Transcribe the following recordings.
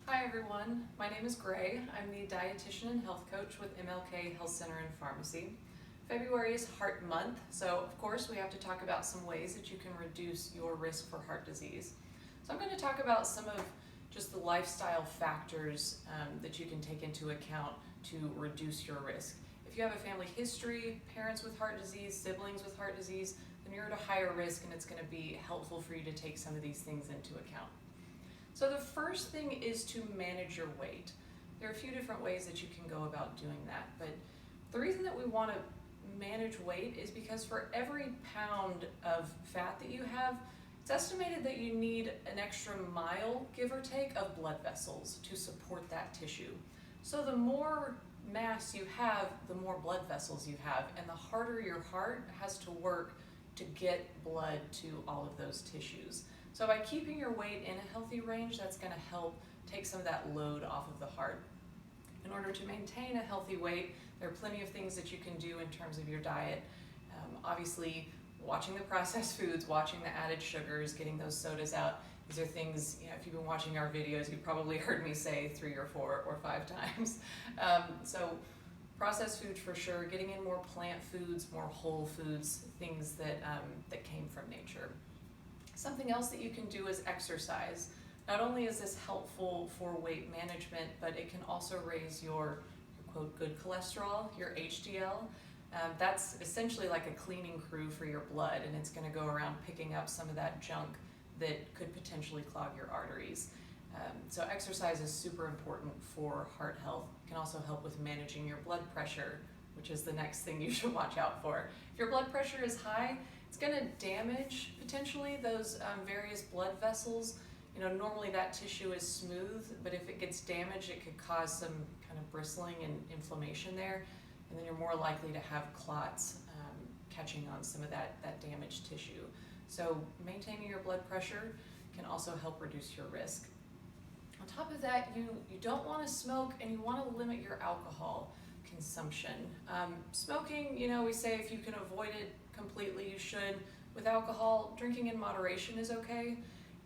Hi everyone, my name is Gray. I'm the dietitian and health coach with MLK Health Center and Pharmacy. February is Heart Month, so of course we have to talk about some ways that you can reduce your risk for heart disease. So I'm going to talk about some of just the lifestyle factors that you can take into account to reduce your risk. If you have a family history, parents with heart disease, siblings with heart disease, then you're at a higher risk and it's going to be helpful for you to take some of these things into account. So the first thing is to manage your weight. There are a few different ways that you can go about doing that, but the reason that we want to manage weight is because for every pound of fat that you have, it's estimated that you need an extra mile, give or take, of blood vessels to support that tissue. So the more mass you have, the more blood vessels you have, and the harder your heart has to work to get blood to all of those tissues. So by keeping your weight in a healthy range, that's going to help take some of that load off of the heart. In order to maintain a healthy weight, there are plenty of things that you can do in terms of your diet. Obviously, watching the processed foods, watching the added sugars, getting those sodas out. These are things, if you've been watching our videos, you've probably heard me say 3 or 4 or 5 times. So processed foods for sure, getting in more plant foods, more whole foods, things that came from nature. Something else that you can do is exercise. Not only is this helpful for weight management, but it can also raise your quote, good cholesterol, your HDL. That's essentially like a cleaning crew for your blood, and it's going to go around picking up some of that junk that could potentially clog your arteries. So exercise is super important for heart health. It can also help with managing your blood pressure, which is the next thing you should watch out for. If your blood pressure is high, it's going to damage potentially those various blood vessels. Normally that tissue is smooth, but if it gets damaged, it could cause some kind of bristling and inflammation there, and then you're more likely to have clots catching on some of that damaged tissue. So maintaining your blood pressure can also help reduce your risk. On top of that, you don't want to smoke, and you want to limit your alcohol consumption. Smoking, we say if you can avoid it completely, you should. With alcohol, drinking in moderation is okay.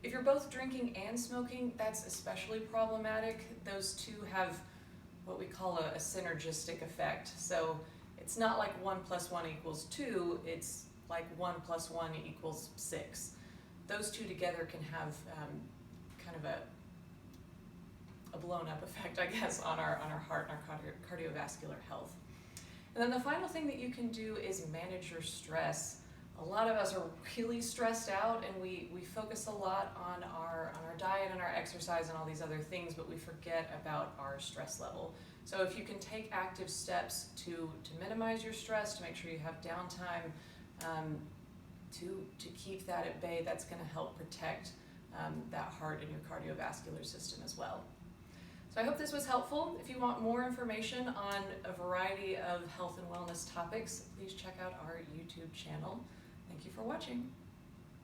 If you're both drinking and smoking, that's especially problematic. Those two have what we call a synergistic effect. So it's not like 1 + 1 = 2, it's like 1 + 1 = 6. Those two together can have kind of a blown up effect, I guess, on our heart and our cardiovascular health. And then the final thing that you can do is manage your stress. A lot of us are really stressed out, and we focus a lot on our diet and our exercise and all these other things, but we forget about our stress level. So if you can take active steps to minimize your stress, to make sure you have downtime, to keep that at bay, that's going to help protect that heart and your cardiovascular system as well. So I hope this was helpful. If you want more information on a variety of health and wellness topics, please check out our YouTube channel. Thank you for watching.